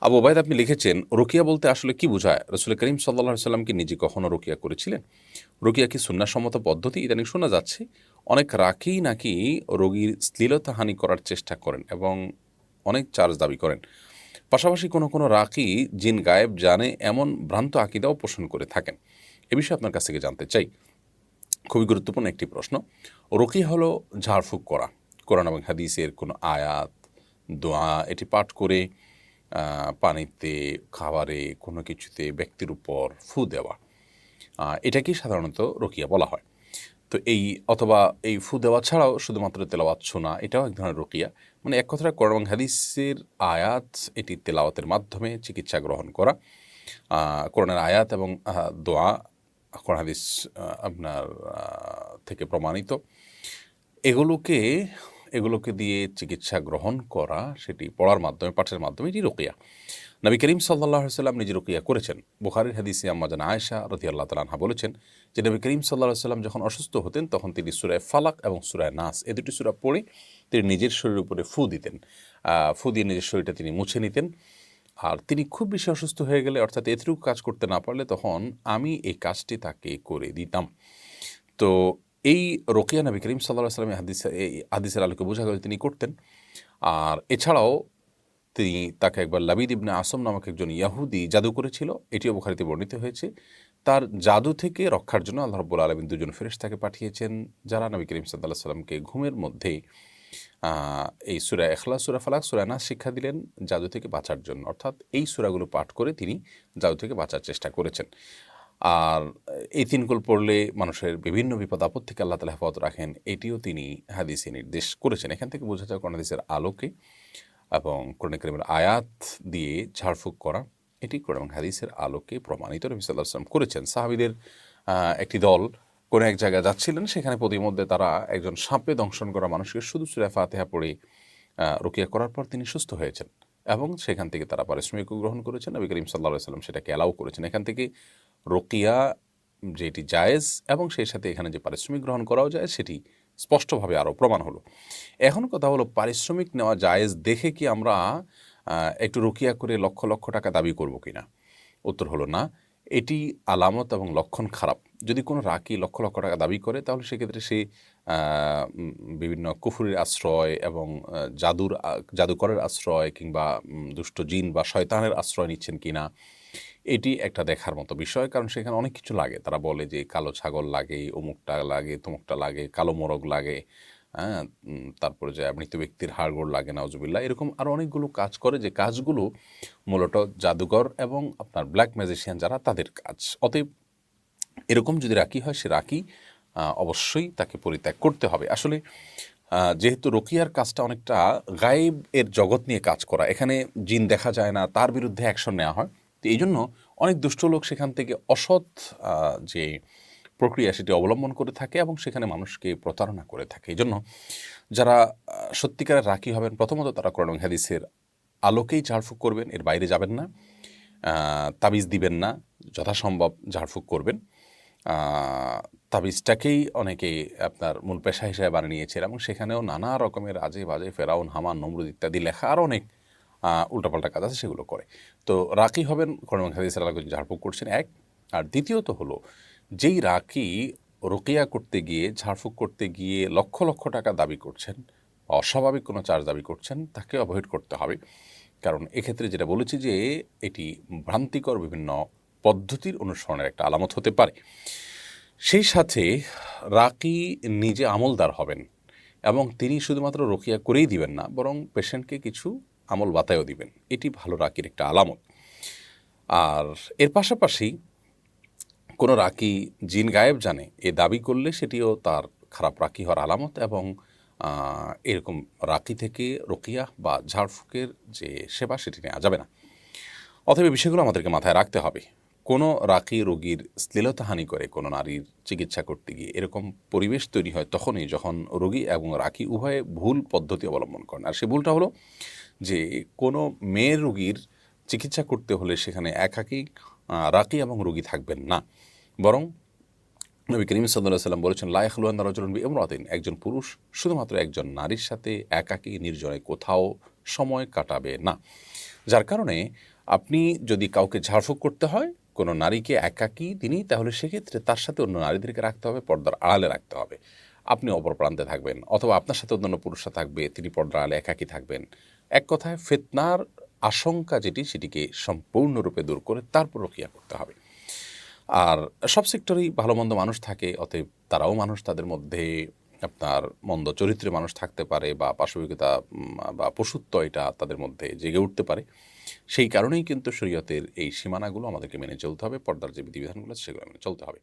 আবু ওবায়দ, আপনি লিখেছেন, রুকিয়া বলতে আসলে কি বোঝায়? রাসূল করিম সাল্লাল্লাহু আলাইহি ওয়াসাল্লাম কি নিজে কখনো রুকিয়া করেছিলেন? রুকিয়া কি সুন্নাহসম্মত পদ্ধতি? ইদানিং শোনা যাচ্ছে অনেক রাকি নাকি রোগীর শ্লীলতাহানি করার চেষ্টা করেন এবং অনেক চার্জ দাবি করেন। পাশাপাশি কোনো রাকি জিন গায়েব জানে এমন ভ্রান্ত আকিদাও পোষণ করে থাকেন। এ বিষয়ে আপনার কাছ থেকে জানতে চাই। খুবই গুরুত্বপূর্ণ একটি প্রশ্ন। রুকিয়া হলো ঝাড়ফুঁক করা। কোরআন এবং হাদিসের কোনো আয়াত, দোয়া এটি পাঠ করে পানিতে, খাবারে, কোনো কিছুতে ব্যক্তির উপর ফু দেওয়া, এটাকেই সাধারণত রুকিয়া বলা হয়। তো অথবা এই ফু দেওয়া ছাড়াও শুধুমাত্র তেলাওয়াত শোনা, এটাও এক ধরনের রুকিয়া। মানে এক কথায় কোরআন এবং হাদিসের আয়াত এটি তেলাওয়াতের মাধ্যমে চিকিৎসা গ্রহণ করা। কোরআনের আয়াত এবং দোয়া কোরআন হাদিস আপনার থেকে প্রমাণিত, এগুলোকে এগুলোকে দিয়ে চিকিৎসা গ্রহণ করা, সেটি পড়ার মাধ্যমে, পাঠের মাধ্যমে, এটি রুকিয়া। নবী করিম সাল্লাল্লাহু আলাইহি ওয়াসাল্লাম নিজে রুকিয়া করেছেন। বুখারীর হাদিসে আম্মা জান আয়েশা রাদিয়াল্লাহু তাআলা আনহা বলেছেন যে নবী করিম সাল্লাল্লাহু আলাইহি ওয়াসাল্লাম যখন অসুস্থ হতেন তখন তিনি সূরা ফালাক এবং সূরা নাস এই দুটি সূরা পড়ে তিনি নিজের শরীরের উপরে ফু দিতেন। ফু দিয়ে নিজের শরীরটা তিনি মুছে নিতেন। আর তিনি খুব বেশি অসুস্থ হয়ে গেলে, অর্থাৎ এতটুকু কাজ করতে না পারলে, তখন আমি এই কাজটি তাকে করে দিতাম। তো এই রোকেয়া নবী করিম সাল্লাল্লাহু আলাইহি ওয়াসাল্লামের এই হাদিসের আলোকে বোঝা গেল তিনি করতেন। আর এছাড়াও তিনি তাকে একবার লাবিদ ইবনে আসম নামক একজন ইয়াহুদি জাদু করেছিল, এটিও বুখারীতে বর্ণিত হয়েছে। তার জাদু থেকে রক্ষার জন্য আল্লাহ রাব্বুল আলামিন দুজন ফেরেশতাকে পাঠিয়েছেন, যারা নবী করিম সাল্লাল্লাহু আলাইহি ওয়াসাল্লামকে ঘুমের মধ্যে এই সূরা ইখলাস, সূরা ফালাক, সূরা নাস শিক্ষা দিলেন জাদু থেকে বাঁচার জন্য। অর্থাৎ এই সূরাগুলো পাঠ করে তিনি জাদু থেকে বাঁচার চেষ্টা করেছেন। আর এই তিনগুলো পড়লে মানুষের বিভিন্ন বিপদ আপদ থেকে আল্লাহ তাআলা হেফাজত রাখেন, এটিও তিনি হাদিসে নির্দেশ করেছেন। এখান থেকে বোঝা যায় কোরআন হাদিসের আলোকে এবং কোরআন কারীমের আয়াত দিয়ে ঝাড়ফুঁক করা, এটি কোরআন এবং হাদিসের আলোকে প্রমাণিত। নবী সাল্লাল্লাহু আলাইহি ওয়াসাল্লাম করেছেন। সাহাবীদের একটি দল কোনো এক জায়গায় যাচ্ছিলেন, সেখানে প্রতিমধ্যে তারা একজন সাপে দংশন করা মানুষকে শুধু সূরা ফাতিহা পড়ে রুকিয়া করার পর তিনি সুস্থ হয়েছেন এবং সেখান থেকে তারা পারিশ্রমিকও গ্রহণ করেছেন। নবী করিম সাল্লাল্লাহু আলাইহি ওয়াসাল্লাম সেটাকে অ্যালাউ করেছেন। এখান থেকে রুকিয়া যেটি জায়েজ এবং সেই সাথে এখানে যে পারিশ্রমিক গ্রহণ করাও যায়, সেটি স্পষ্টভাবে আরও প্রমাণ হলো। এখন কথা হলো, পারিশ্রমিক নেওয়া জায়েজ দেখে কি আমরা একটু রুকিয়া করে লক্ষ লক্ষ টাকা দাবি করব কিনা? উত্তর হলো না। এটি আলামত এবং লক্ষণ খারাপ। যদি কোনো রাকি লক্ষ লক্ষ টাকা দাবি করে, তাহলে সেক্ষেত্রে সে বিভিন্ন কুফুরির আশ্রয় এবং জাদুকরের আশ্রয় কিংবা দুষ্ট জিন বা শয়তানের আশ্রয় নিচ্ছেন কিনা, এটি একটা দেখার মতো বিষয়। কারণ সেখানে অনেক কিছু লাগে। তারা বলে যে কালো ছাগল লাগে, অমুকটা লাগে, তমুকটা লাগে, কালো মোরগ লাগে, হ্যাঁ, তারপরে যে মৃত ব্যক্তির হাড়গোড় লাগে, নাউজুবিল্লাহ। এরকম আরও অনেকগুলো কাজ করে, যে কাজগুলো মূলত জাদুঘর এবং আপনার ব্ল্যাক ম্যাজিশিয়ান যারা, তাদের কাজ। অতএব এরকম যদি রাকি হয়, সে রাকি অবশ্যই তাকে পরিত্যাগ করতে হবে। আসলে যেহেতু রুকিয়ার কাজটা অনেকটা গায়েব এর জগৎ নিয়ে কাজ করা, এখানে জিন দেখা যায় না, তার বিরুদ্ধে অ্যাকশন নেওয়া হয়। তো এই জন্য অনেক দুষ্ট লোক সেখান থেকে অসৎ যে প্রক্রিয়া সেটি অবলম্বন করে থাকে এবং সেখানে মানুষকে প্রতারণা করে থাকে। এই জন্য যারা সত্যিকারের রাকি হবেন, প্রথমত তারা কোরআন এবং হাদিসের আলোকেই ঝাড়ফুঁক করবেন, এর বাইরে যাবেন না। তাবিজ দিবেন না, যথাসম্ভব ঝাড়ফুঁক করবেন। তাবিজটাকেই অনেকে আপনার মূল পেশা হিসেবে বানিয়ে নিয়েছে এবং সেখানেও নানা রকমের আজে বাজে ফেরাউন, হামান, নমরুদ ইত্যাদি লেখা আরও অনেক উল্টাপাল্টা কাজ আছে, সেগুলো করে। তো রাকি হবেন, কোরআন হাদিসের আলোকে ঝাড়ফুঁক করছেন, এক। আর দ্বিতীয়ত হলো, যেই রাকি রুকিয়া করতে গিয়ে, ঝাড়ফুঁক করতে গিয়ে লক্ষ লক্ষ টাকা দাবি করছেন, অস্বাভাবিক কোনো চার্জ দাবি করছেন, তাকে অ্যাভয়েড করতে হবে। কারণ এক্ষেত্রে যেটা বলেছি যে এটি ভ্রান্তিকর বিভিন্ন পদ্ধতির অনুসরণের একটা আলামত হতে পারে। সেই সাথে রাকি নিজে আমলদার হবেন এবং তিনি শুধুমাত্র রুকিয়া করেই দিবেন না, বরং পেশেন্টকে কিছু আমল বাতায়ও দিবেন। এটি ভালো রাকির একটা আলামত। আর এর পাশাপাশি কোনো রাকি জিন গায়েব জানে এ দাবি করলে সেটিও তার খারাপ রাকি হওয়ার আলামত এবং এরকম রাকি থেকে রুকিয়া বা ঝাড়ফুঁকের যে সেবা, সেটি নেওয়া যাবে না। অতএব বিষয়গুলো আমাদেরকে মাথায় রাখতে হবে। কোনো রাকি রোগীর শ্লীলতাহানি করে কোনো নারীর চিকিৎসা করতে গিয়ে এরকম পরিবেশ তৈরি হয় তখনই, যখন রোগী এবং রাকি উভয়ে ভুল পদ্ধতি অবলম্বন করেন। আর সে ভুলটা হলো যে কোনো মেয়ের রোগীর চিকিৎসা করতে হলে সেখানে একাকী রাকি এবং রোগী থাকবেন না, বরং নবী করিম সাল্লাল্লাহু আলাইহি ওয়াসাল্লাম বলেছেন, লা ইয়াখলুওয়ান্না রাজুলুন বিইমরাতিন, একজন পুরুষ শুধুমাত্র একজন নারীর সাথে একাকী নির্জনে কোথাও সময় কাটাবে না। যার কারণে আপনি যদি কাউকে ঝাড়ফুঁক করতে হয়, কোনো নারীকে একাকী তিনি, তাহলে সেক্ষেত্রে তার সাথে অন্য নারীদেরকে রাখতে হবে, পর্দার আড়ালে রাখতে হবে। আপনি অপর প্রান্তে থাকবেন, অথবা আপনার সাথে অন্যান্য পুরুষরা থাকবে, তিনি পর্দার আড়ালে একাকী থাকবেন। এক কথায় ফিতনার আশঙ্কা যেটি, সেটিকে সম্পূর্ণরূপে দূর করে তারপর রুকিয়া করতে হবে। আর সব সেক্টরেই ভালো মন্দ মানুষ থাকে, অতএব তারাও মানুষ, তাদের মধ্যে আপনার মন্দ চরিত্রের মানুষ থাকতে পারে, বা পাশবিকতা বা পশুত্ব এটা তাদের মধ্যে জেগে উঠতে পারে। সেই কারণেই কিন্তু শরীয়তের এই সীমানাগুলো আমাদেরকে মেনে চলতে হবে, পর্দার যে বিধিবিধানগুলো আছে সেগুলো মেনে চলতে হবে।